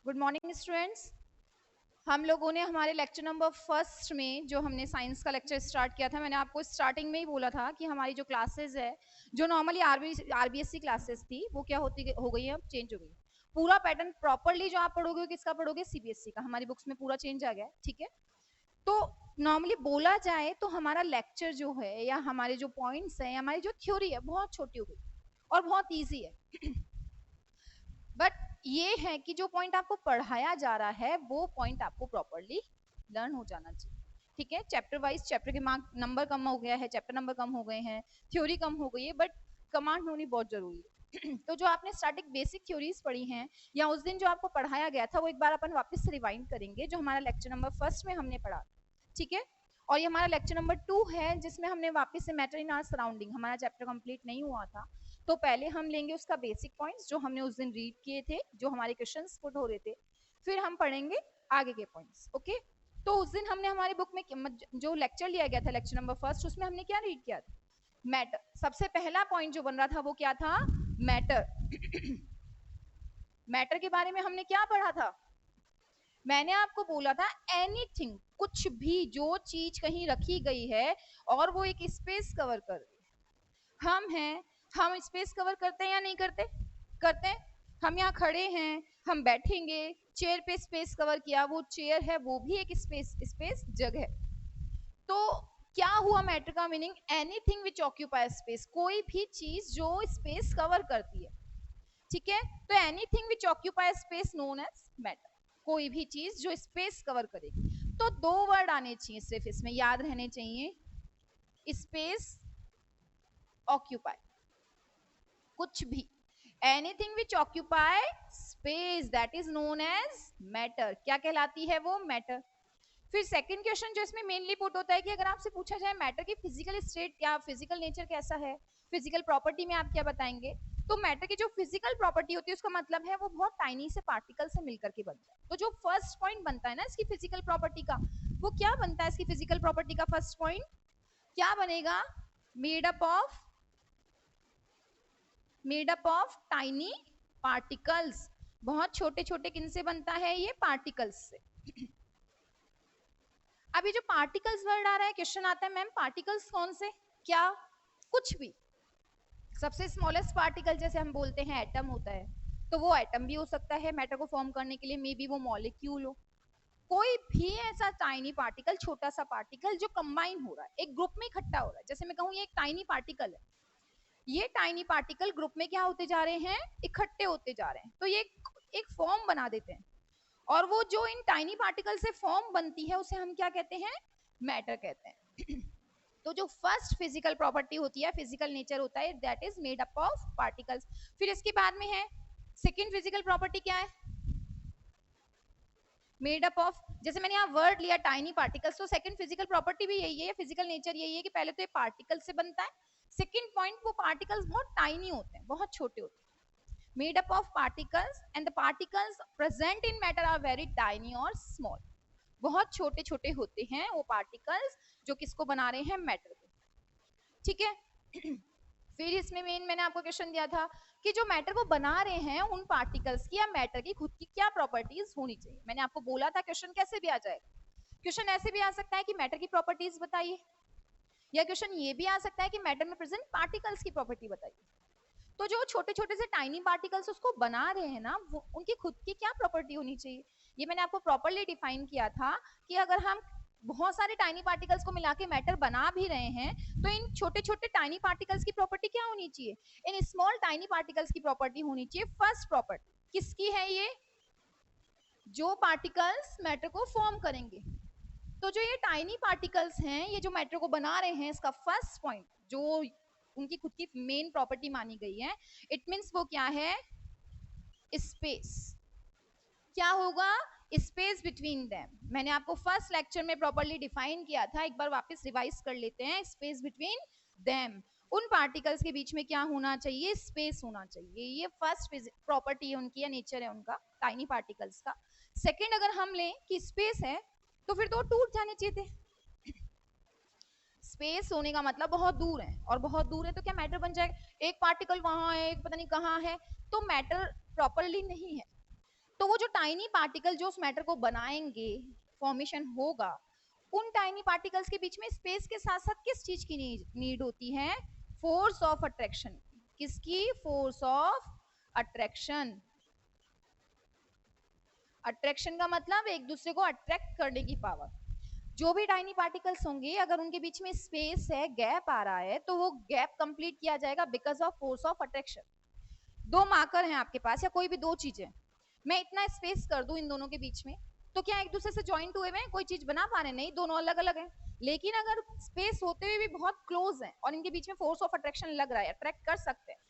Good morning students. हम लोगों ने हमारे लेक्चर नंबर फर्स्ट में जो हमने साइंस का लेक्चर स्टार्ट किया था, मैंने आपको स्टार्टिंग में ही बोला था कि हमारी जो क्लासेस है, जो नॉर्मली आरबीएससी क्लासेस थी, वो क्या हो गई है, अब चेंज हो गई। पूरा पैटर्न प्रॉपरली जो आप पढ़ोगे किसका पढ़ोगे, सीबीएसई का। हमारी बुक्स में पूरा चेंज आ गया है, ठीक है। तो नॉर्मली बोला जाए तो हमारा लेक्चर जो है या हमारे जो पॉइंट्स है, हमारी जो थ्योरी है, बहुत छोटी हो गई और बहुत ईजी है। बट ये है कि जो पॉइंट आपको पढ़ाया जा रहा है वो पॉइंट आपको प्रॉपरली लर्न हो जाना चाहिए, ठीक है। चैप्टर वाइज चैप्टर के मार्क नंबर कम हो गया है, चैप्टर नंबर कम हो गए हैं, थ्योरी कम हो गई है, बट कमांड होनी बहुत जरूरी है। तो जो आपने स्टैटिक बेसिक थ्योरीज पढ़ी हैं या उस दिन जो आपको पढ़ाया गया था, वो एक बार अपन वापस से रिवाइंड करेंगे, जो हमारा लेक्चर नंबर फर्स्ट में हमने पढ़ा, ठीक है। और ये हमारा लेक्चर नंबर 2 है, जिसमें हमने वापस से मैटर इन आवर सराउंडिंग, हमारा चैप्टर कंप्लीट नहीं हुआ था, तो पहले हम लेंगे उसका बेसिक पॉइंट्स जो हमने उस दिन रीड किए थे, जो हमारे क्वेश्चंस पुट हो रहे थे, फिर हम पढ़ेंगे आगे के पॉइंट्स, ओके। तो उस दिन हमने हमारी बुक में जो लेक्चर लिया गया था, लेक्चर नंबर फर्स्ट, उसमें हमने क्या रीड किया था, मैटर। सबसे पहला पॉइंट जो बन रहा था वो क्या था, मैटर। मैटर के बारे में हमने क्या पढ़ा था, मैंने आपको बोला था एनीथिंग, कुछ भी जो चीज कहीं रखी गई है और वो एक स्पेस कवर कर रही है, हम हैं, हम स्पेस कवर करते हैं या नहीं करते, करते हैं। हम यहाँ खड़े हैं, हम बैठेंगे, चेयर पे स्पेस कवर किया, वो चेयर है, वो भी एक स्पेस जगह है। तो क्या हुआ मैटर का meaning, anything which occupy space, कोई भी चीज जो स्पेस कवर करती है, ठीक है। तो anything which occupy space known as matter, कोई भी चीज जो स्पेस कवर करेगी। तो दो वर्ड आने चाहिए सिर्फ इसमें, याद रहने चाहिए, स्पेस, ऑक्यूपाई, कुछ भी, anything which occupy space, that is known as matter. क्या कहलाती है वो, मैटर। फिर सेकंड क्वेश्चन जो इसमें मेनली पुट होता है कि अगर आपसे पूछा जाए मैटर की फिजिकल स्टेट क्या, फिजिकल नेचर कैसा है, फिजिकल प्रॉपर्टी में आप क्या बताएंगे, तो मैटर की जो फिजिकल प्रॉपर्टी होती है उसका मतलब है वो बहुत टाइनी से पार्टिकल से मिलकर के बनता है। तो जो फर्स्ट पॉइंट बनता है ना इसकी फिजिकल प्रॉपर्टी का, वो क्या बनता है, इसकी फिजिकल प्रॉपर्टी का फर्स्ट पॉइंट क्या बनेगा, made up of tiny particles. बहुत छोटे छोटे किन से बनता है, ये पार्टिकल्स से। अभी जो पार्टिकल्स वर्ड आ रहा है, क्वेश्चन आता है मैम पार्टिकल्स कौन से, क्या, कुछ भी। सबसे स्मॉलेस्ट पार्टिकल जैसे हम बोलते हैं एटम होता है, तो वो एटम भी हो सकता है मैटर को फॉर्म करने के लिए, मे बी वो मॉलिक्यूल हो, कोई भी ऐसा टाइनी पार्टिकल, छोटा सा पार्टिकल जो कंबाइन हो रहा है, एक ग्रुप में इकट्ठा हो रहा है। जैसे मैं कहूँ ये एक टाइनी पार्टिकल है, ये टाइनी पार्टिकल ग्रुप में क्या होते जा रहे हैं, इकट्ठे होते जा रहे हैं, तो ये एक फॉर्म बना देते हैं। और वो जो इन टाइनी पार्टिकल से फॉर्म बनती है उसे हम क्या कहते हैं, मैटर कहते हैं। तो जो फर्स्ट फिजिकल प्रॉपर्टी होती है, फिजिकल नेचर होता है, that is made up of particles. फिर इसके बाद में है सेकेंड फिजिकल प्रॉपर्टी क्या है, मेड अप ऑफ, जैसे मैंने यहाँ वर्ड लिया टाइनी पार्टिकल्स, तो सेकंड फिजिकल प्रॉपर्टी भी यही है, फिजिकल नेचर यही है कि पहले तो ये पार्टिकल से बनता है, सेकंड पॉइंट वो पार्टिकल्स बहुत टाइनी होते हैं, बहुत छोटे होते हैं, made up of particles and the particles present in matter are very tiny or small, बहुत छोटे छोटे होते हैं वो पार्टिकल्स जो किसको बना रहे हैं, मैटर को, ठीक है। फिर इसमें मेन मैंने आपको क्वेश्चन दिया था कि जो मैटर को बना रहे हैं उन पार्टिकल्स की या मैटर की खुद की क्या प्रॉपर्टीज होनी चाहिए। मैंने आपको बोला था क्वेश्चन कैसे भी आ जाएगा, क्वेश्चन ऐसे भी आ सकता है कि मैटर की प्रॉपर्टीज बताइए, या क्वेश्चन ये भी आ सकता है कि मैटर में प्रेजेंट पार्टिकल्स की प्रॉपर्टी बताइए। तो जो छोटे छोटे से टाइनी पार्टिकल्स उसको बना रहे हैं ना, वो उनकी खुद की क्या प्रॉपर्टी होनी चाहिए, ये मैंने आपको प्रॉपर्ली डिफाइन किया था कि अगर हम बहुत सारे टाइनी पार्टिकल्स को मिला के मैटर बना भी रहे हैं, तो इन छोटे छोटे टाइनी पार्टिकल्स की प्रॉपर्टी क्या होनी चाहिए, इन स्मॉल टाइनी पार्टिकल्स की प्रॉपर्टी होनी चाहिए फर्स्ट प्रॉपर्टी। किसकी है ये, जो पार्टिकल्स मैटर को फॉर्म करेंगे। तो जो ये टाइनी पार्टिकल्स हैं, ये जो मैटर को बना रहे हैं, इसका फर्स्ट पॉइंट जो उनकी खुद की मेन प्रॉपर्टी मानी गई है, इट मीन्स वो क्या है, स्पेस। क्या होगा, स्पेस बिटवीन देम। मैंने आपको फर्स्ट लेक्चर में प्रॉपर्ली डिफाइन किया था, एक बार वापस रिवाइज कर लेते हैं, स्पेस बिटवीन देम, उन पार्टिकल्स के बीच में क्या होना चाहिए, स्पेस होना चाहिए। ये फर्स्ट प्रॉपर्टी है उनकी या नेचर है उनका, टाइनी पार्टिकल्स का। सेकेंड अगर हम लें कि स्पेस है, तो फिर तो टूट जाने चाहिए थे। स्पेस होने का मतलब बहुत दूर है, और बहुत दूर है तो क्या मैटर बन जाएगा, एक पार्टिकल वहां है, एक पता नहीं कहाँ है, तो मैटर प्रॉपरली नहीं है। तो वो जो टाइनी पार्टिकल जो उस मैटर को बनाएंगे, फॉर्मेशन होगा, उन टाइनी पार्टिकल्स के बीच में स्पेस के साथ साथ किस चीज की नीड होती है? Force of attraction. किसकी? Force of attraction. अट्रैक्शन का मतलब एक दूसरे को अट्रैक्ट करने की पावर। जो भी टाइनी पार्टिकल्स होंगे, अगर उनके बीच में स्पेस है, गैप आ रहा है, तो वो गैप कंप्लीट किया जाएगा because of force of attraction. दो मार्कर हैं आपके पास या कोई भी दो चीजें, मैं इतना स्पेस कर दूं इन दोनों के बीच में, तो क्या एक दूसरे से ज्वाइंट हुए हैं, कोई चीज बना पा रहे? नहीं, दोनों अलग अलग हैं। लेकिन अगर स्पेस होते हुए भी बहुत क्लोज है और इनके बीच में फोर्स ऑफ अट्रैक्शन लग रहा है, अट्रैक्ट कर सकते हैं,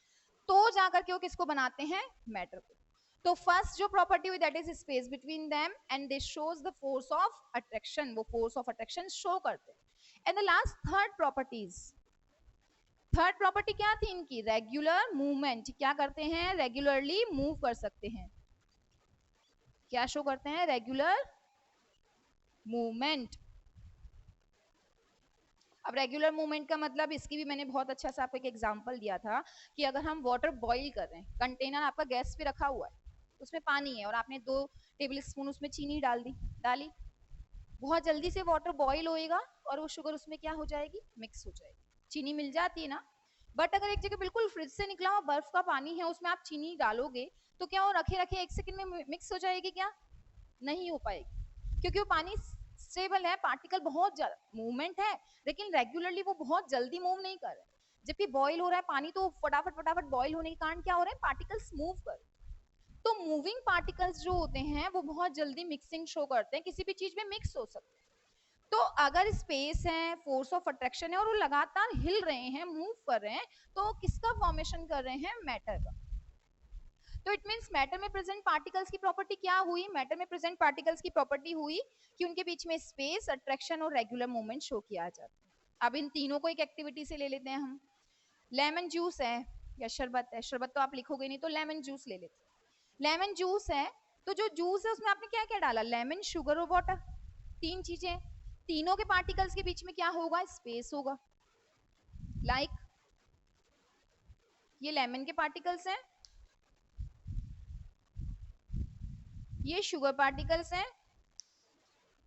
तो जाकर के वो किसको बनाते हैं? मैटर को। तो फर्स्ट जो प्रॉपर्टी हुई that is space between them and this shows the force of attraction, वो फोर्स ऑफ अट्रैक्शन शो करते हैं। And the last third properties, third property क्या थी इनकी? Regular movement. क्या करते हैं? रेगुलरली मूव कर सकते हैं। क्या शो करते हैं? Regular movement. अब रेगुलर मूवमेंट का मतलब, इसकी भी मैंने बहुत अच्छा सा आपको एक एग्जांपल दिया था कि अगर हम वाटर बॉईल कर रहे हैं, कंटेनर आपका गैस पे रखा हुआ है, उसमें पानी है और आपने 2 टेबल स्पून उसमें चीनी डाली, बहुत जल्दी से वाटर बॉईल होएगा और वो शुगर उसमें क्या हो जाएगी? मिक्स हो जाएगी। चीनी मिल जाती है ना। बट अगर एक जगह बिल्कुल फ्रिज से निकला हुआ बर्फ का पानी है, उसमें आप चीनी डालोगे, तो क्या वो रखे रखे 1 सेकंड में मिक्स हो जाएगी? क्या नहीं हो पाएगी, क्योंकि वो पानी स्टेबल है, पार्टिकल बहुत ज्यादा मूवमेंट है, लेकिन रेगुलरली वो बहुत जल्दी मूव नहीं कर रहे। जबकि बॉईल हो रहा है पानी, तो फटाफट फटाफट बॉईल होने के कारण क्या हो रहा है? पार्टिकल्स मूव कर रहे। तो मूविंग पार्टिकल्स जो होते हैं वो बहुत जल्दी मिक्सिंग शो करते हैं, किसी भी चीज में मिक्स हो सकते हैं। तो अगर स्पेस है, फोर्स ऑफ अट्रैक्शन है और वो लगातार हिल रहे हैं, मूव कर रहे हैं, तो किसका फॉर्मेशन कर रहे हैं? मैटर का। तो इट मींस मैटर में प्रेजेंट पार्टिकल्स की प्रॉपर्टी क्या हुई? मैटर में प्रेजेंट पार्टिकल्स की प्रॉपर्टी हुई कि उनके बीच में स्पेस, अट्रैक्शन और रेगुलर मूवमेंट शो किया जाता है। अब इन तीनों को एक एक्टिविटी से ले लेते हैं हम। लेमन जूस है या शरबत है, शरबत तो आप लिखोगे नहीं, तो लेमन जूस ले लेते हैं। लेमन जूस है, तो जो जूस है उसमें आपने क्या क्या डाला? लेमन, शुगर और वाटर, 3 चीजें। तीनों के पार्टिकल्स के बीच में क्या होगा? स्पेस होगा। लाइक ये लेमन के पार्टिकल्स हैं, ये शुगर पार्टिकल्स हैं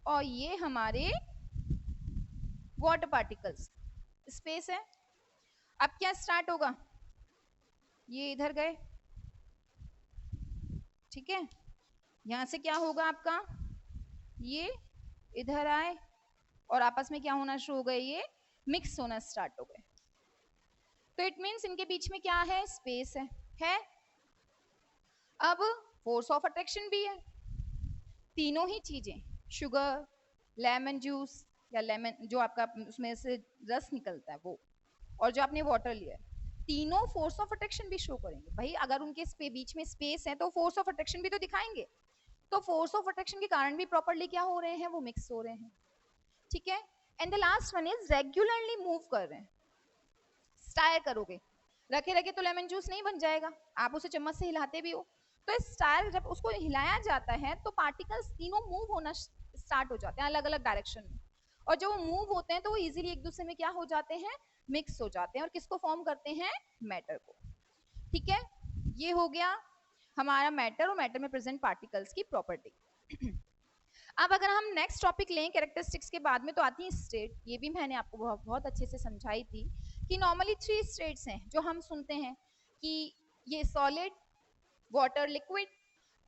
और ये हमारे वाटर पार्टिकल्स। स्पेस है। अब क्या स्टार्ट होगा? ये इधर गए, ठीक है, यहां से क्या होगा आपका? ये इधर आए और आपस में क्या होना शुरू हो गए? ये मिक्स होना स्टार्ट हो गए। तो इट मींस इनके बीच में क्या है? स्पेस है। अब फोर्स ऑफ अट्रैक्शन भी है। तीनों ही चीजें, शुगर, लेमन जूस या लेमन जो आपका उसमें से रस निकलता है वो, और जो आपने वाटर लिया है, तीनों फोर्स ऑफ अट्रैक्शन भी शो करेंगे। भाई अगर उनके बीच में स्पेस है तो फोर्स ऑफ अट्रैक्शन भी तो दिखाएंगे। तो फोर्स ऑफ अट्रैक्शन के कारण भी प्रॉपर्ली क्या हो रहे हैं? वो मिक्स हो रहे हैं, ठीक है। And the last one is regularly move कर रहे हैं। स्टायर करोगे, रखे रखे तो लेमन जूस नहीं बन जाएगा, आप उसे चम्मच से हिलाते भी हो। तो स्टायर जब उसको हिलाया जाता है तो पार्टिकल्स तीनों मूव होना स्टार्ट हो जाते हैं अलग अलग डायरेक्शन में, और जब वो मूव होते हैं तो वो इजीली एक दूसरे में क्या हो जाते हैं? मिक्स हो जाते हैं और किसको फॉर्म करते हैं? मैटर को। ठीक है, ये हो गया हमारा मैटर और मैटर में प्रेजेंट पार्टिकल्स की प्रॉपर्टी। अब अगर हम नेक्स्ट टॉपिक लें कैरेक्टरिस्टिक्स के बाद में, तो आती है स्टेट। ये भी मैंने आपको बहुत अच्छे से समझाई थी कि नॉर्मली 3 स्टेट्स हैं जो हम सुनते हैं कि ये सॉलिड, वाटर, लिक्विड,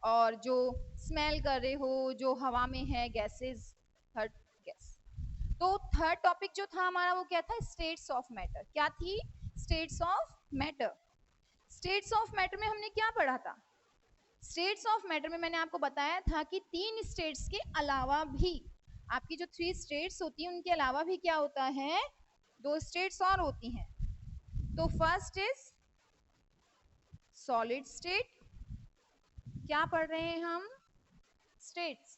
और जो स्मेल कर रहे हो जो हवा में है, गैसेस, थर्ड गैस। तो थर्ड टॉपिक जो था हमारा वो क्या था? States of matter. क्या थी? States of matter. States of matter में हमने क्या पढ़ा था? स्टेट्स ऑफ मैटर में मैंने आपको बताया था कि 3 स्टेट्स के अलावा भी, आपकी जो 3 स्टेट्स होती हैं उनके अलावा भी क्या होता है? 2 स्टेट्स और होती हैं। तो फर्स्ट इज सॉलिड स्टेट। क्या पढ़ रहे हैं हम? States,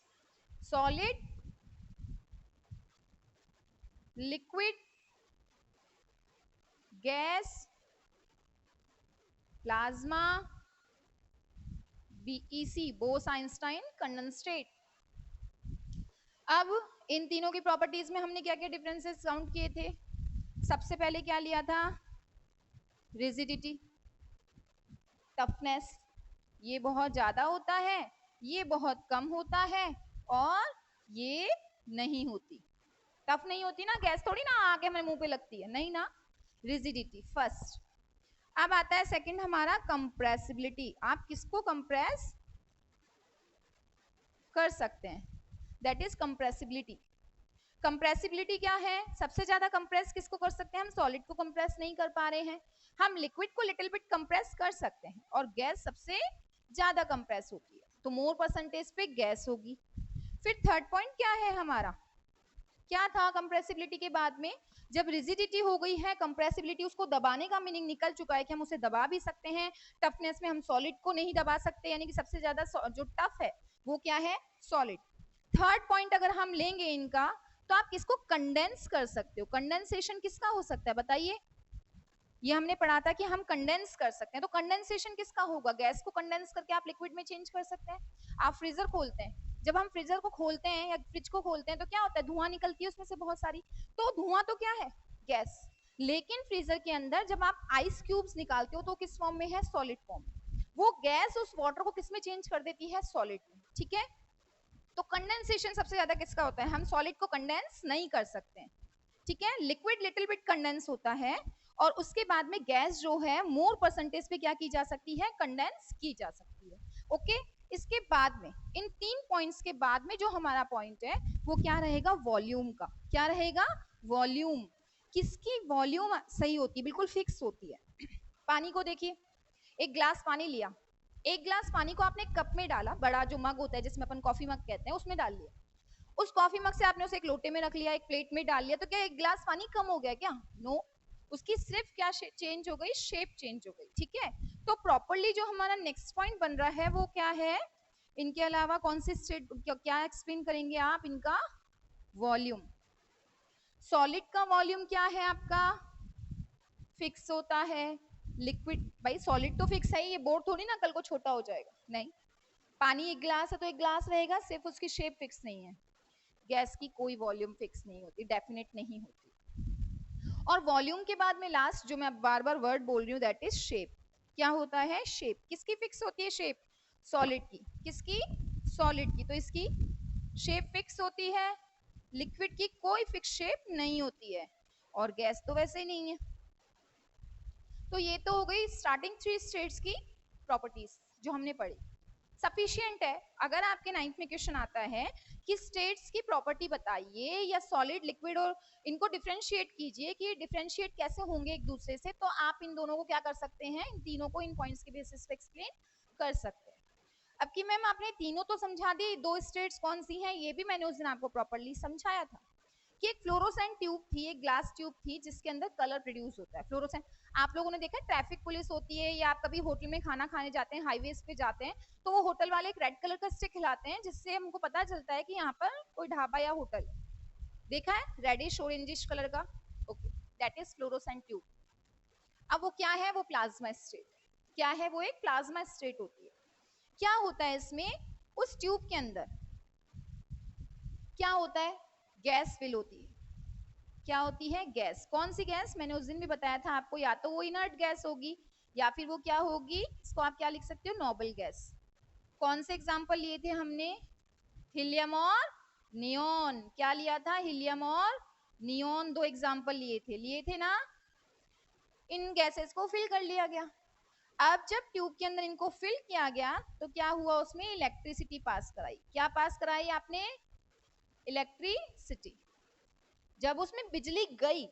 solid, liquid, gas, plasma, BEC, Bose Einstein condensate. अब इन तीनों की प्रॉपर्टीज में हमने क्या क्या डिफरेंसेस काउंट किए थे? सबसे पहले क्या लिया था? रिजिडिटी, टफनेस, ये बहुत ज्यादा होता है ये बहुत कम होता है और ये नहीं होती। टफ नहीं होती ना, गैस थोड़ी ना आके हमारे मुंह पे लगती है, नहीं ना। Rigidity first. अब आता है सेकंड हमारा कंप्रेसिबिलिटी। आप किसको कंप्रेस कर सकते हैं, दैट इज कंप्रेसिबिलिटी। कंप्रेसिबिलिटी क्या है, सबसे ज्यादा कंप्रेस किसको कर सकते हैं हम, सॉलिड को कंप्रेस नहीं कर पा रहे हैं, हम लिक्विड को लिटिल बिट कंप्रेस कर सकते हैं और गैस सबसे ज्यादा कंप्रेस होती है, तो मोर परसेंटेज पे गैस होगी। फिर थर्ड पॉइंट क्या है हमारा, क्या था कंप्रेसिबिलिटी के बाद में, जब रिजिडिटी हो गई है, कंप्रेसिबिलिटी उसको दबाने का मीनिंग निकल चुका है कि हम उसे दबा भी सकते हैं। टफनेस में हम सॉलिड को नहीं दबा सकते, यानी कि सबसे ज्यादा जो टफ है वो क्या है, सॉलिड। थर्ड पॉइंट अगर हम लेंगे इनका, तो आप किसको कंडेंस कर सकते हो, कंडेंसेशन किसका हो सकता है बताइए, ये हमने पढ़ा था कि हम कंडेंस कर सकते हैं, तो कंडेंसेशन किसका होगा, गैस को कंडेंस करके आप लिक्विड में चेंज कर सकते हैं। आप फ्रीजर खोलते हैं, जब हम फ्रीजर को खोलते हैं या फ्रिज को खोलते हैं तो क्या होता है, धुआं निकलती है उसमें से बहुत सारी, तो धुआं तो क्या है, गैस। लेकिन फ्रीजर के अंदर जब आप आइस क्यूब्स निकालते हो तो किस फॉर्म में है, सॉलिड फॉर्म में, वो गैस उस वाटर को किस में चेंज कर देती है, सॉलिड में, ठीक है। तो कंडेंसेशन सबसे ज्यादा किसका होता है, हम सॉलिड को कंडेंस नहीं कर सकते हैं, ठीक है। लिक्विड लिटिल बिट कंडेंस होता है और उसके बाद में गैस जो है मोर परसेंटेज पे क्या की जा सकती है, कंडेंस की जा सकती है, ओके। इसके बाद में इन 3 पॉइंट्स के बाद में जो हमारा पॉइंट है वो क्या रहेगा, वॉल्यूम का, क्या रहेगा, वॉल्यूम। किसकी वॉल्यूम सही होती है, बिल्कुल फिक्स होती है। पानी को देखिए, एक ग्लास पानी लिया, एक ग्लास पानी को आपने कप में डाला, बड़ा जो मग होता है जिसमें अपन कॉफी मग कहते हैं उसमें डाल लिया, उस कॉफी मग से आपने उसे एक लोटे में रख लिया, एक प्लेट में डाल लिया, तो क्या एक ग्लास पानी कम हो गया क्या, नो। उसकी सिर्फ क्या चेंज हो गई, शेप चेंज हो गई, ठीक है। तो प्रॉपरली जो हमारा नेक्स्ट पॉइंट बन रहा है वो क्या है, इनके अलावा कौन सी स्टेट क्या एक्सप्लेन करेंगे आप, इनका वॉल्यूम। सॉलिड का वॉल्यूम क्या है आपका, फिक्स होता है। लिक्विड, भाई सॉलिड तो फिक्स है ही, ये बोर्ड थोड़ी ना कल को छोटा हो जाएगा, नहीं। पानी एक ग्लास है तो एक ग्लास रहेगा, सिर्फ उसकी शेप फिक्स नहीं है। गैस की कोई वॉल्यूम फिक्स नहीं होती, डेफिनेट नहीं होती। और वॉल्यूम के बाद में लास्ट जो मैं बार बार वर्ड बोल रही हूँ, दैट इज शेप। क्या होता है, शेप। किसकी फिक्स होती है शेप, सॉलिड की। किसकी, सॉलिड की। तो इसकी शेप फिक्स होती है, लिक्विड की कोई फिक्स शेप नहीं होती है, और गैस तो वैसे ही नहीं है। तो ये तो हो गई स्टार्टिंग 3 स्टेट्स की प्रॉपर्टीज जो हमने पढ़ी, सफिशिएंट है। अगर आपके 9th में क्वेश्चन आता है कि स्टेट्स की प्रॉपर्टी बताइए या सॉलिड, लिक्विड, और इनको डिफरेंशिएट कीजिए कि डिफरेंशिएट कैसे होंगे एक दूसरे से, तो आप इन दोनों को क्या कर सकते हैं, इन तीनों को इन पॉइंट्स के बेसिस पे एक्सप्लेन कर सकते हैं। अब कि मैम आपने तीनों तो समझा दी, 2 स्टेट्स कौन सी हैं ये भी मैंने उस दिन आपको प्रॉपर्ली समझाया था कि एक फ्लोरोसेंट ट्यूब थी, एक ग्लास ट्यूब थी जिसके अंदर कलर प्रोड्यूस होता है, फ्लोरोसेंट। आप लोगों ने देखा है ट्रैफिक पुलिस होती है, या आप कभी होटल में खाना खाने जाते हैं, हाईवेज पे जाते हैं, तो वो होटल वाले एक रेड कलर का स्टिक हिलाते हैं जिससे हमको पता चलता है कि यहाँ पर कोई ढाबा या होटल है। देखा है, रेडिश ऑरेंजिश कलर का, okay, that is fluorescent tube. अब वो क्या है, वो प्लाज्मा स्टेट। क्या है, वो एक प्लाज्मा स्टेट होती है। क्या होता है इसमें, उस ट्यूब के अंदर क्या होता है, गैस फिल होती है। क्या होती है, गैस। कौन सी गैस, मैंने उस दिन भी बताया था आपको, या तो वो इनर्ट गैस होगी या फिर वो क्या होगी, इसको आप क्या लिख सकते हो, नोबल गैस। कौन से एग्जाम्पल लिए थे हमने, हीलियम और नियोन। क्या लिया था, हीलियम और नियोन, 2 एग्जाम्पल लिए थे ना। इन गैसेस को फिल कर लिया गया। अब जब ट्यूब के अंदर इनको फिल किया गया तो क्या हुआ, उसमें इलेक्ट्रिसिटी पास कराई। क्या पास कराई आपने, इलेक्ट्रिसिटी। जब उसमें बिजली गई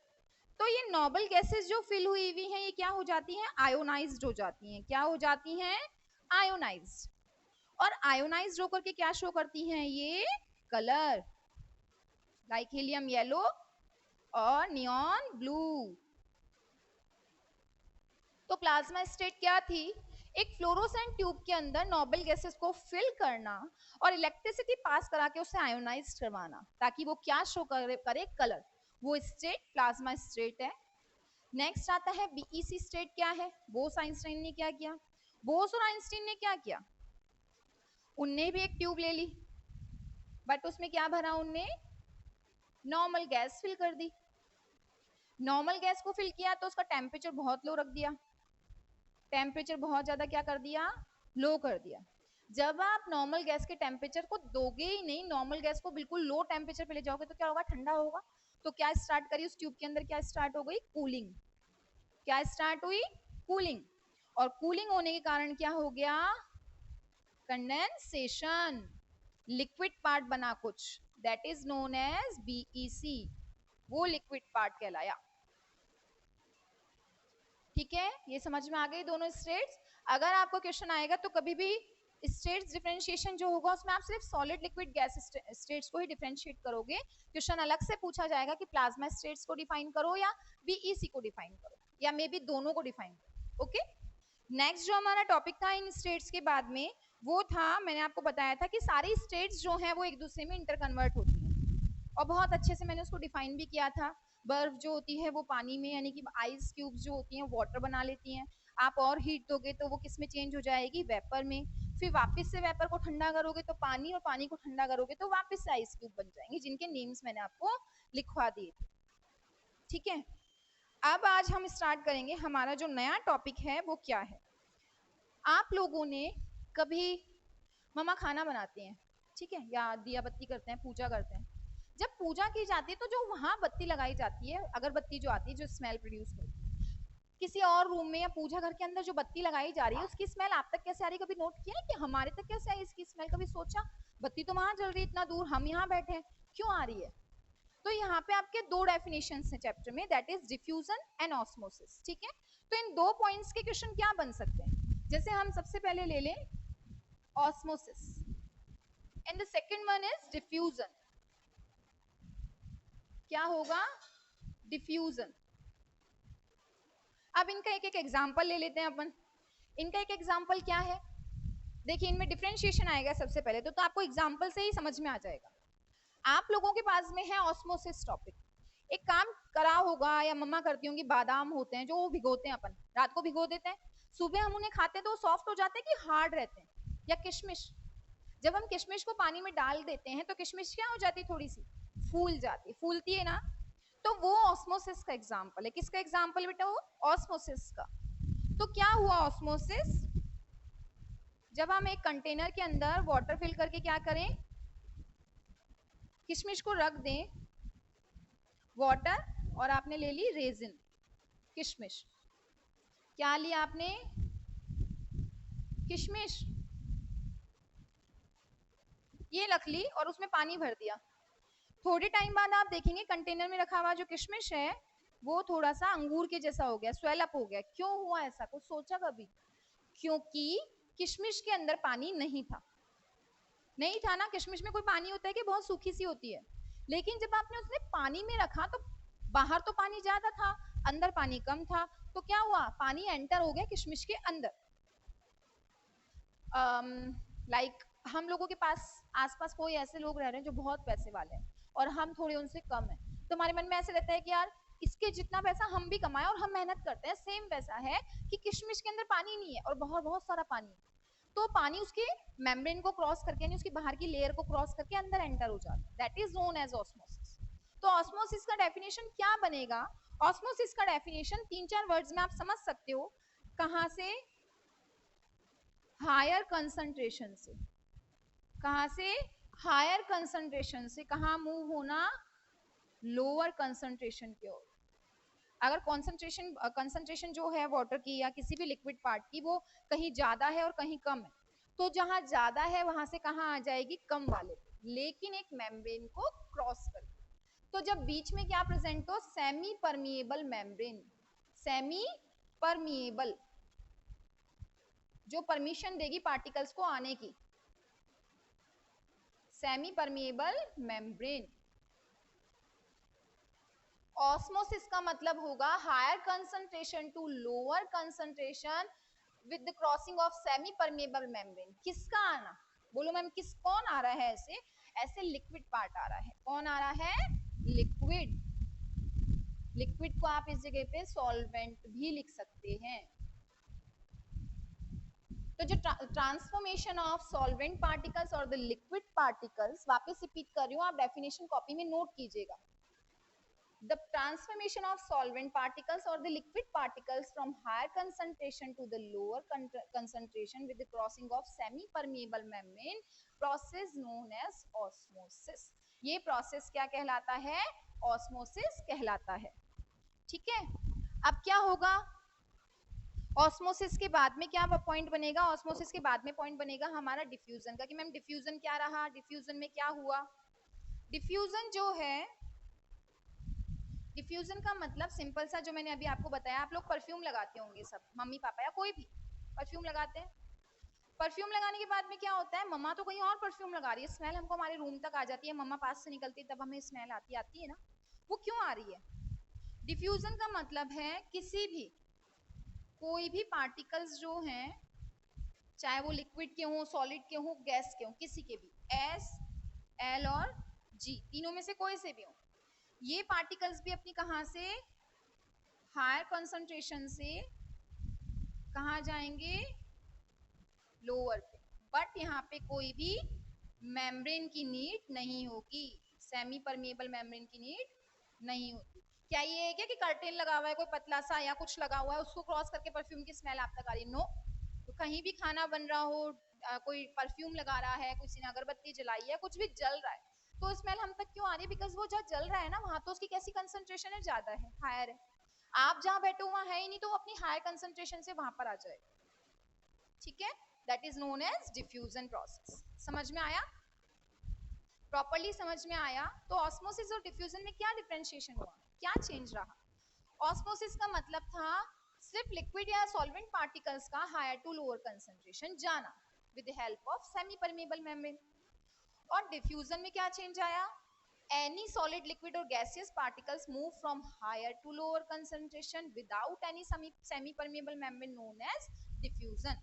तो ये नोबल गैसेस जो फिल हुई हुई हैं ये क्या हो जाती हैं, आयोनाइज्ड हो जाती हैं। क्या हो जाती हैं, आयोनाइज्ड। और आयोनाइज्ड होकर के क्या शो करती हैं, ये कलर, लाइक हीलियम येलो और नियॉन ब्लू। तो प्लाज्मा स्टेट क्या थी, एक फ्लोरोसेंट ट्यूब के अंदर नोबल गैसेस को फिल करना और इलेक्ट्रिसिटी पास करा के उसे आयोनाइज करवाना, ताकि वो क्या शो करे, कलर। वो स्टेट प्लाज्मा स्टेट है। नेक्स्ट आता है बीईसी स्टेट। क्या है, बोस आइंस्टाइन ने क्या किया, बोस और आइंस्टाइन ने क्या किया, उनने भी एक ट्यूब ले ली, बट उसमें क्या भरा उनने, नॉर्मल गैस फिल कर दी। नॉर्मल गैस को फिल किया तो उसका टेम्परेचर बहुत लो रख दिया, टेम्परेचर बहुत ज्यादा क्या कर दिया, लो कर दिया। जब आप नॉर्मल गैस के टेम्परेचर को दोगे ही नहीं, नॉर्मल गैस को बिल्कुल लो टेम्परेचर पे ले जाओगे तो क्या होगा, ठंडा होगा। तो क्या स्टार्ट करी उस ट्यूब के अंदर, क्या स्टार्ट हो गई, कूलिंग। क्या स्टार्ट हुई, कूलिंग। और कूलिंग होने के कारण क्या हो गया, कंडेंसेशन, लिक्विड पार्ट बना कुछ, that is known as BEC, वो लिक्विड पार्ट कहलाया। ठीक है, ये समझ में आ गई दोनों स्टेट्स। अगर आपको क्वेश्चन आएगा तो कभी भी स्टेट्स डिफरेंशिएशन जो होगा उसमें आप सिर्फ सॉलिड लिक्विड गैस स्टेट्स को ही डिफरेंशिएट करोगे। क्वेश्चन अलग से पूछा जाएगा कि प्लाज्मा स्टेट्स को डिफाइन करो या बीईसी को डिफाइन करो, या मे बी दोनों को डिफाइन करो। ओके, नेक्स्ट जो हमारा टॉपिक था इन स्टेट्स के बाद में, वो था, मैंने आपको बताया था कि सारी स्टेट्स जो हैं वो एक दूसरे में इंटर कन्वर्ट होती हैं, और बहुत अच्छे से मैंने उसको डिफाइन भी किया था। बर्फ जो होती है वो पानी में, यानी कि आइस क्यूब्स जो होती हैं वाटर बना लेती हैं। आप और हीट दोगे तो वो किस में चेंज हो जाएगी, वेपर में। फिर वापस से वेपर को ठंडा करोगे तो पानी, और पानी को ठंडा करोगे तो वापस से आइस क्यूब बन जाएंगे, जिनके नेम्स मैंने आपको लिखवा दिए थे। ठीक है, अब आज हम स्टार्ट करेंगे, हमारा जो नया टॉपिक है वो क्या है। आप लोगों ने कभी, मम्मा खाना बनाते हैं, ठीक है, या दिया बत्ती करते हैं, पूजा करते हैं, जब पूजा की जाती है तो जो वहां बत्ती लगाई जाती है, अगरबत्ती जो आती है, जो स्मेल प्रोड्यूस होती है, किसी और रूम में या पूजा घर के अंदर जो बत्ती लगाई जा रही है उसकी स्मेल आप तक कैसे आ रही है, कभी नोट किया है कि हमारे तक कैसे आई इसकी स्मेल, कभी सोचा, बत्ती तो वहां जल रही है इतना दूर, हम यहाँ बैठे हैं, क्यों आ रही है। तो यहाँ पे आपके दो डेफिनेशंस हैं चैप्टर में, that is diffusion and osmosis. ठीक है, तो इन दो पॉइंट्स के क्वेश्चन क्या बन सकते हैं, जैसे हम सबसे पहले ले लें osmosis, and the second one is diffusion. क्या होगा, डिफ्यूजन। अब इनका एक एक एग्जाम्पल ले लेते हैं अपन। इनका एक एग्जाम्पल क्या है, देखिए इनमें डिफरेंशिएशन आएगा सबसे पहले तो आपको एग्जाम्पल से ही समझ में आ जाएगा। आप लोगों के पास में है ऑस्मोसिस टॉपिक, एक काम करा होगा या मम्मा करती होंगी, बादाम होते हैं जो वो भिगोते हैं, अपन रात को भिगो देते हैं, सुबह हम उन्हें खाते हैं तो सॉफ्ट हो जाते हैं कि हार्ड रहते हैं। या किशमिश, जब हम किशमिश को पानी में डाल देते हैं तो किशमिश क्या हो जाती है, थोड़ी सी फूल जाती है, फूलती है ना, तो वो ऑस्मोसिस का एग्जाम्पल है। किसका एग्जाम्पल बेटा, वो ऑस्मोसिस का। तो क्या हुआ ऑस्मोसिस, जब हम एक कंटेनर के अंदर वाटर फिल करके क्या करें, किशमिश को रख दें, वाटर, और आपने ले ली रेजिन, किशमिश, क्या लिया आपने, किशमिश, ये रख ली और उसमें पानी भर दिया। थोड़े टाइम बाद आप देखेंगे कंटेनर में रखा हुआ जो किशमिश है वो थोड़ा सा अंगूर के जैसा हो गया, स्वेल अप हो गया। क्यों हुआ ऐसा, कुछ सोचा कभी, क्योंकि किशमिश के अंदर पानी नहीं था। नहीं था ना, किशमिश में कोई पानी होता है कि बहुत सूखी सी होती है, लेकिन जब आपने उसने पानी में रखा तो बाहर तो पानी ज्यादा था, अंदर पानी कम था, तो क्या हुआ, पानी एंटर हो गया किशमिश के अंदर। लाइक हम लोगों के पास आसपास कोई ऐसे लोग रह रहे हैं जो बहुत पैसे वाले हैं और हम थोड़े उनसे कम हैं, तो हमारे मन में ऐसे रहता है कि यार इसके जितना पैसा हम भी कमाएं, और हम मेहनत करते हैं, सेम पैसा है कि किशमिश के अंदर पानी नहीं है और बहुत बहुत सारा पानी है, तो पानी उसके मेम्ब्रेन को क्रॉस करके, यानी उसकी बाहर की लेयर को क्रॉस करके अंदर एंटर हो जाता है, that is known as osmosis. तो ऑस्मोसिस का डेफिनेशन क्या बनेगा, ऑस्मोसिस का डेफिनेशन तीन चार वर्ड्स में आप समझ सकते हो, कहां से, हायर कंसंट्रेशन से, कहां से, हायर कंसंट्रेशन से, कहां मूव होना, लोअर कंसंट्रेशन की ओर। अगर कंसंट्रेशन जो है वाटर की या किसी भी लिक्विड पार्ट की वो कहीं ज्यादा है और कहीं कम है, तो जहां ज्यादा है वहां से कहां आ जाएगी, कम वाले, लेकिन एक मेम्ब्रेन को क्रॉस करके। तो जब बीच में क्या प्रेजेंट हो, semi permeable membrane, semi permeable, जो परमिशन देगी पार्टिकल्स को आने की, सेमी परमिएबल मेम्ब्रेन। ऑस्मोसिस का मतलब होगा higher concentration to lower concentration with the crossing of semi permeable membrane. किसका आना, बोलो मैम, किस, कौन आ रहा है, ऐसे ऐसे लिक्विड पार्ट आ रहा है, कौन आ रहा है, लिक्विड। लिक्विड को आप इस जगह पे सॉल्वेंट भी लिख सकते हैं। तो जो ट्रांसफॉर्मेशन ऑफ सॉल्वेंट पार्टिकल्स और द लिक्विड पार्टिकल्स, वापस रिपीट कर रही हूँ, आप डेफिनेशन कॉपी में नोट कीजिएगा। the transformation of solvent particles or the liquid particles from higher concentration to the lower concentration with the crossing of semi permeable membrane process known as osmosis. ये process क्या कहलाता है? Osmosis कहलाता है. ठीक है. अब क्या होगा? ऑस्मोसिस के बाद में क्या पॉइंट बनेगा? ऑस्मोसिस के बाद में पॉइंट बनेगा हमारा डिफ्यूजन का, कि मैम डिफ्यूजन क्या रहा, डिफ्यूजन में क्या हुआ? डिफ्यूजन जो है, डिफ्यूजन का मतलब सिंपल सा जो मैंने अभी आपको बताया, आप लोग परफ्यूम लगाते होंगे सब, मम्मी पापा या कोई भी परफ्यूम लगाते हैं. परफ्यूम लगाने के बाद में क्या होता है? मम्मा तो कहीं और परफ्यूम लगा रही है, स्मेल हमको हमारे रूम तक आ जाती है, मम्मा पास से निकलती है तब हमें स्मेल आती है ना. वो क्यों आ रही है? डिफ्यूजन का मतलब है किसी भी कोई भी पार्टिकल्स जो हैं, चाहे वो लिक्विड के हों, सॉलिड के हों, गैस के हों, किसी के भी, एस, एल और जी, तीनों में से कोई से भी हो, ये पार्टिकल्स भी अपनी कहाँ से, हायर कंसंट्रेशन से कहाँ जाएंगे? लोअर पे. बट यहाँ पे कोई भी मेम्ब्रेन की नीड नहीं होगी, सेमी परमेबल मेम्ब्रेन की नीड नहीं होती. क्या ये है क्या कि कर्टेन लगा हुआ है कोई पतला सा या कुछ लगा हुआ है, उसको क्रॉस करके परफ्यूम की स्मेल आप तक आ रही है? नो. तो कहीं भी खाना बन रहा हो, कोई परफ्यूम लगा रहा है, किसी ने अगरबत्ती जलाई है, कुछ भी जल रहा है, तो स्मेल हम तक क्यों आ रही है? बिकॉज वो जहाँ जल रहा है ना, वहां तो उसकी कैसी कंसंट्रेशन है? ज्यादा है, हायर है. आप जहाँ बैठे हुआ है ही नहीं, तो वो अपनी हायर कंसंट्रेशन से वहां पर आ जाएगा. ठीक है. That is known as diffusion process. समझ में आया? प्रॉपर्ली समझ में आया? तो ऑस्मोसिस और डिफ्यूजन में क्या डिफरेंशिएशन हुआ, क्या चेंज रहा? ऑस्मोसिस का मतलब था सिर्फ लिक्विड या सॉल्वेंट पार्टिकल्स का हायर टू लोअर कंसंट्रेशन जाना with the help of semi permeable membrane. और डिफ्यूजन में क्या चेंज आया? any solid liquid or gaseous particles move from higher to lower concentration without any semi permeable membrane known as diffusion.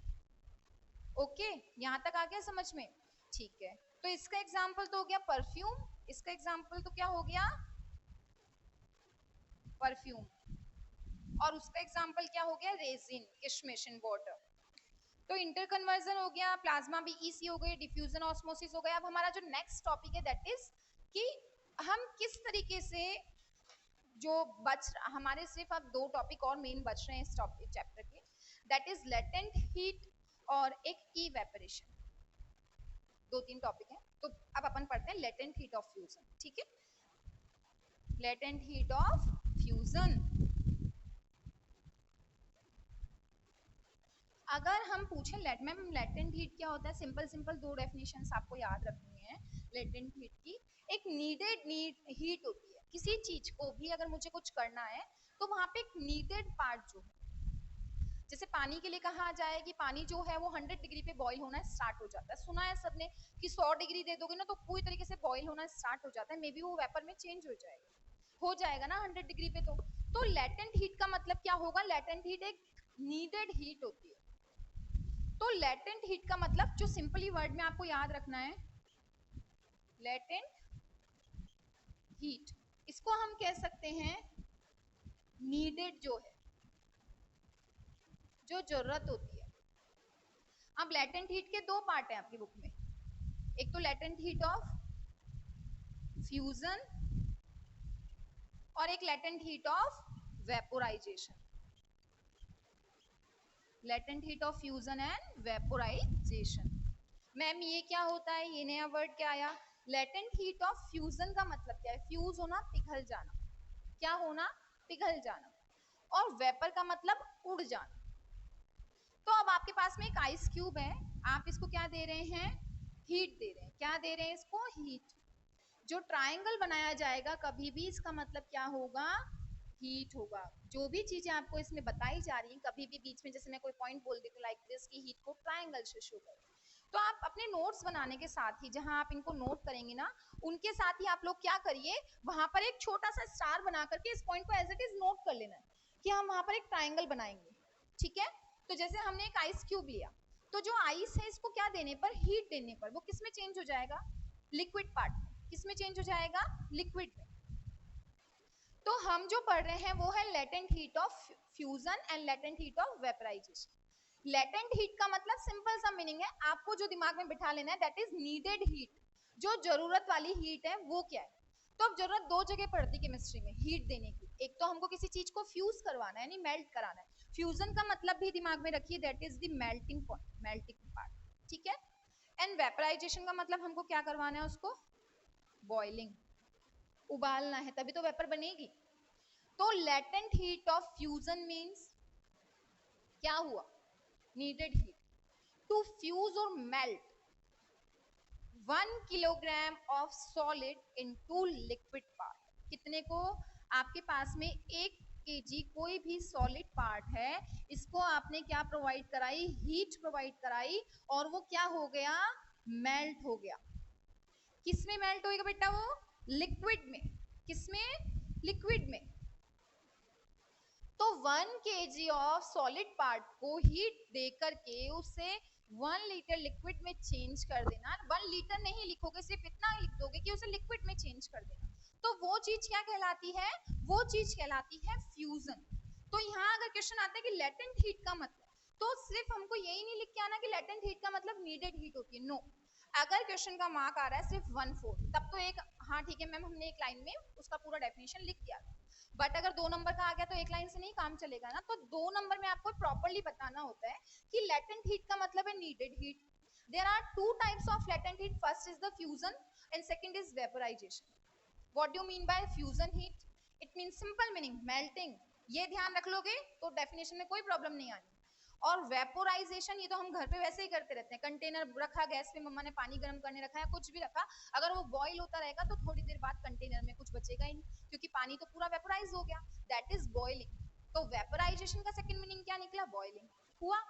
Okay, यहाँ तक आ गया समझ में? ठीक है. तो इसका एग्जाम्पल तो हो गया परफ्यूम, इसका एग्जाम्पल तो क्या हो गया? परफ्यूम. और उसका एग्जाम्पल क्या हो गया? रेजिन, किशमिश इन वाटर. तो इंटर कन्वर्जन हो गया, प्लाज्मा बीईसी हो गई, डिफ्यूजन ऑस्मोसिस हो गया. अब हमारा जो नेक्स्ट टॉपिक है दैट इज कि हम किस तरीके से जो हमारे सिर्फ अब 2 टॉपिक और मेन बच रहे हैं इस टॉपिक चैप्टर के, दैट इज लेटेंट हीट और एक इवेपोरेशन. 2-3 टॉपिक हैं. तो अब अपन पढ़ते हैं लेटेंट हीट ऑफ फ्यूजन. ठीक है. Latent heat of fusion. अगर हम पूछें लेटेंट हीट क्या होता है, सिंपल 2 डेफिनेशंस आपको याद रखनी है लेटेंट हीट की. एक नीडेड हीट होती है, किसी चीज को भी अगर मुझे कुछ करना है तो वहां पे एक नीडेड पार्ट जो है, जैसे पानी के लिए कहा जाए कि पानी जो है वो 100 डिग्री पे बॉईल होना स्टार्ट हो जाता है. सुना है सबने कि 100 डिग्री दे दोगे ना तो पूरी तरीके से बॉईल होना स्टार्ट हो जाता है, मे बी वो वेपर में चेंज हो जाएगा ना 100 डिग्री पे. तो लेटेंट हीट का मतलब क्या होगा? लेटेंट हीट एक नीडेड हीट होती है. तो लेटेंट हीट का मतलब जो सिंपली वर्ड में आपको याद रखना है, लेटेंट हीट, इसको हम कह सकते हैं नीडेड, जो है जो जरूरत होती है. अब लेटेंट हीट के 2 पार्ट हैं आपकी बुक में. एक तो लेटेंट हीट ऑफ फ्यूजन और एक latent heat of vaporisation. Latent heat of fusion and vaporisation. Ma'am ये क्या होता है? ये नया वर्ड क्या आया? लेटेंट हीट ऑफ फ्यूजन का मतलब क्या है? फ्यूज होना, पिघल जाना. क्या होना? पिघल जाना. और वेपर का मतलब उड़ जाना. तो अब आपके पास में एक आइस क्यूब है, आप इसको क्या दे रहे हैं? हीट दे रहे हैं. क्या दे रहे हैं इसको? हीट. जो ट्रायंगल बनाया जाएगा कभी भी, इसका मतलब क्या होगा? हीट होगा. जो भी चीजें आपको इसमें बताई जा रही हैं, कभी भी बीच में जैसे मैं कोई पॉइंट बोल देती हूँ लाइक दिस की हीट को ट्रायंगल से शो करें, तो आप अपने नोट्स बनाने के साथ ही जहां आप इनको नोट करेंगे ना, उनके साथ ही आप लोग क्या करिए, वहां पर एक छोटा सा स्टार बना करके इस पॉइंट को एज इट इज नोट कर लेना है कि हम वहां पर एक ट्रायंगल बनाएंगे. ठीक है. तो जैसे हमने एक आइस क्यूब लिया, तो जो आइस है इसको क्या देने पर? हीट देने पर वो किस में चेंज हो जाएगा? लिक्विड पार्ट में. किस में चेंज हो जाएगा? लिक्विड में. तो हम जो पढ़ रहे हैं वो है latent heat of fusion and latent heat of vaporisation. Latent heat का मतलब सिंपल सा मीनिंग है, आपको जो दिमाग में बिठा लेना है, दैट इज नीडेड हीट. जो जरूरत वाली हीट है वो क्या है? तो अब जरूरत दो जगह पड़ती केमिस्ट्री में हीट देने की, एक तो हमको किसी चीज को फ्यूज करवाना है यानी मेल्ट कराना है। फ्यूजन का मतलब भी दिमाग में रखिए, that is the melting point, melting part, ठीक है। एंड वेपराइजेशन का मतलब हमको क्या करवाना है, उसको बॉइलिंग, उबालना है, तभी तो वेपर बनेगी। तो latent heat of fusion means क्या हुआ, नीडेड हीट टू फ्यूज और melt 1 kilogram of solid into liquid part. कितने को, आपके पास में 1 केजी कोई भी सॉलिड पार्ट है, इसको आपने क्या प्रोवाइड कराई, हीट प्रोवाइड कराई, और वो क्या हो गया, मेल्ट हो गया। किसमें मेल्ट होएगा बेटा, वो लिक्विड में। किसमें, लिक्विड में। तो 1 केजी ऑफ सॉलिड पार्ट को हीट दे करके उसे 1 लीटर लिक्विड में चेंज कर देना। 1 लीटर नहीं लिखोगे, सिर्फ इतना लिख दोगे कि उसे लिक्विड में चेंज कर देना। तो वो चीज क्या कहलाती है, वो चीज कहलाती है फ्यूजन। तो यहाँ अगर क्वेश्चन आता है कि लेटेंट हीट का मतलब, तो सिर्फ हमको यही नहीं लिख के आना कि लेटेंट हीट का मतलब नीडेड हीट होती है, नो। अगर क्वेश्चन का मार्क आ रहा है सिर्फ 1/4, तब तो एक, हाँ ठीक है मैम हमने एक लाइन में उसका पूरा डेफिनेशन लिख दिया। बट अगर 2 नंबर का आ गया तो एक लाइन से नहीं काम चलेगा ना। तो 2 नंबर में आपको प्रॉपर्ली बताना होता है कि लेटेंट हीट का मतलब है needed heat. There are 2 types of latent heat, first is the fusion and second is vaporisation. What do you mean by fusion heat, it mean simple meaning melting, ये ध्यान रख लोगे तो डेफिनेशन में कोई प्रॉब्लम नहीं आनी। और वेपोराइजेशन ये तो हम घर पे वैसे ही करते रहते हैं, कंटेनर रखा गैस पे, मम्मा ने पानी गर्म करने रखा है, कुछ भी रखा, अगर वो बॉईल होता रहेगा तो थोड़ी देर बाद कंटेनर में कुछ बचेगा ही नहीं, क्योंकि पानी तो पूरा वेपोराइज हो गया, दैट इज बॉइलिंग। तो वेपोराइजेशन का सेकंड मीनिंग क्या निकला, बॉइलिंग हुआ।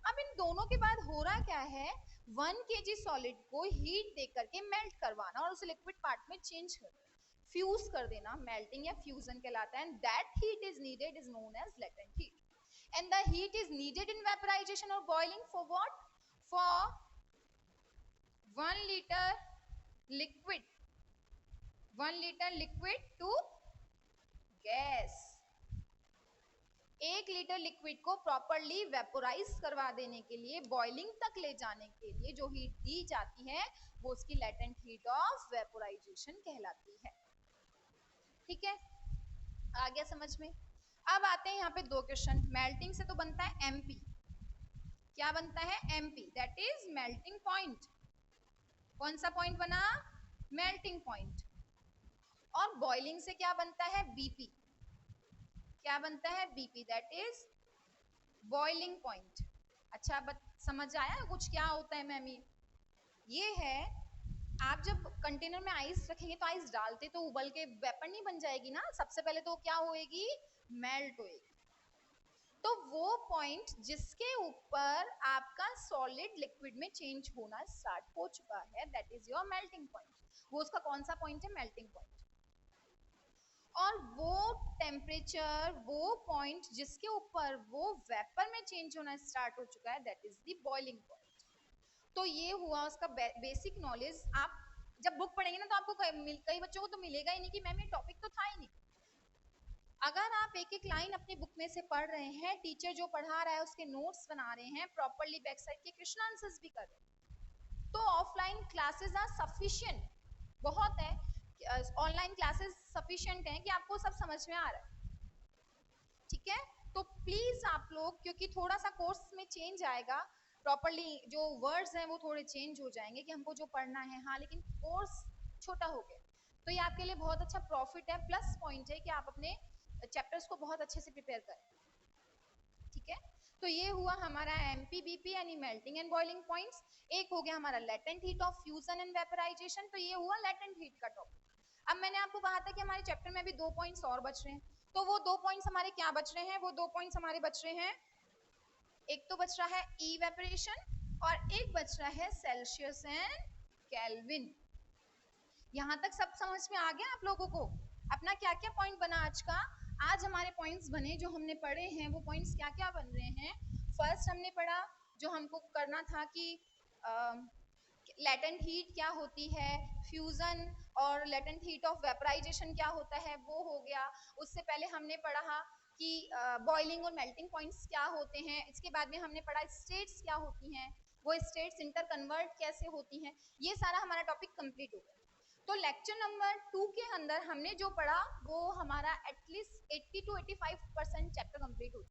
अब इन दोनों के बाद हो रहा क्या है, 1 केजी सॉलिड को हीट दे करके मेल्ट करवाना और उसे लिक्विड पार्ट में चेंज कर देना, फ्यूज कर देना, मेल्टिंग या फ्यूजन कहलाता है। And that heat is needed is known as latent heat. And the heat is needed in vaporization or boiling for what, for 1 liter liquid, 1 liter liquid to gas। 1 litre liquid को properly vaporise करवा देने के लिए, boiling तक ले जाने के लिए जो हीट दी जाती है वो उसकी लेटेंट हीट ऑफ वेपोराइजेशन कहलाती है। ठीक है, आ गया समझ में। अब आते हैं यहाँ पे 2 क्वेश्चन। मेल्टिंग से तो बनता है एमपी, क्या बनता है, MP, that is melting point. कौन सा पॉइंट बना, मेल्टिंग पॉइंट। और बॉइलिंग से क्या बनता है, बीपी, क्या बनता है, BP, that is boiling point. अच्छा समझ आया कुछ क्या होता है मैम, ये है, आप जब कंटेनर में आइस रखेंगे तो आइस डालते तो उबल के वेपर नहीं बन जाएगी ना, सबसे पहले तो क्या होएगी, मेल्ट होएगी। तो वो पॉइंट जिसके ऊपर आपका सॉलिड लिक्विड में चेंज होना स्टार्ट हो चुका है, that is your melting point. वो उसका कौन सा पॉइंट है, मेल्टिंग पॉइंट। और वो टेम्परेचर, वो पॉइंट जिसके ऊपर वो वेपर में चेंज होना स्टार्ट हो चुका है, that is the boiling point. तो ये हुआ उसका बेसिक नॉलेज। आप जब बुक पढ़ेंगे ना तो आपको कई बच्चों को तो मिलेगा ही नहीं कि मैम ये टॉपिक तो था ही नहीं। अगर आप एक एक लाइन अपनी बुक में से पढ़ रहे हैं, टीचर जो पढ़ा रहा है उसके नोट्स बना रहे हैं, प्रॉपरली बैक साइड के क्वेश्चन आंसर्स भी कर रहे हैं, तो ऑफलाइन क्लासेस आर सफिशिएंट, बहुत है, ऑनलाइन क्लासेस सफिशिएंट हैं कि आपको सब समझ में आ रहा है। ठीक है, तो प्लीज आप लोग, क्योंकि थोड़ा सा कोर्स में चेंज आएगा, प्रॉपरली जो वर्ड्स हैं वो थोड़े चेंज हो जाएंगे कि हमको जो पढ़ना है, हाँ लेकिन कोर्स छोटा हो गया, तो ये आपके लिए बहुत अच्छा प्रॉफिट है, प्लस पॉइंट है कि आप अपने चैप्टर्स को बहुत अच्छे से प्रिपेयर करें। ठीक है, तो ये हुआ हमारा एमपी बीपी यानी मेल्टिंग एंड बॉइलिंग पॉइंट्स। एक हो गया हमारा latent heat of fusion and vaporisation, तो ये हुआ लेटेंट हीट का टॉपिक। अब मैंने आपको कहा था कि हमारे चैप्टर में अभी 2 पॉइंट्स और बच रहे हैं, तो वो 2 पॉइंट्स हमारे क्या बच रहे हैं, वो 2 पॉइंट्स हमारे बच रहे हैं, एक तो बच रहा है इवेपोरेशन और एक बच रहा है सेल्सियस एंड केल्विन। यहां तक सब समझ में आ गया आप लोगों को, अपना क्या क्या पॉइंट बना आज का। आज हमारे पॉइंट्स बने जो हमने पढ़े हैं, वो पॉइंट्स क्या क्या बन रहे हैं। फर्स्ट हमने पढ़ा जो हमको करना था कि लेटेंट हीट क्या होती है, फ्यूजन और लेटेंट हीट ऑफ वेपराइजेशन क्या होता है, वो हो गया। उससे पहले हमने पढ़ा कि बॉइलिंग और मेल्टिंग पॉइंट्स क्या होते हैं। इसके बाद में हमने पढ़ा स्टेट्स क्या होती हैं, वो स्टेट्स इंटर कन्वर्ट कैसे होती हैं। ये सारा हमारा टॉपिक कंप्लीट हो गया। तो लेक्चर नंबर 2 के अंदर हमने जो पढ़ा वो हमारा एटलीस्ट 80 to 85% चैप्टर कंप्लीट हो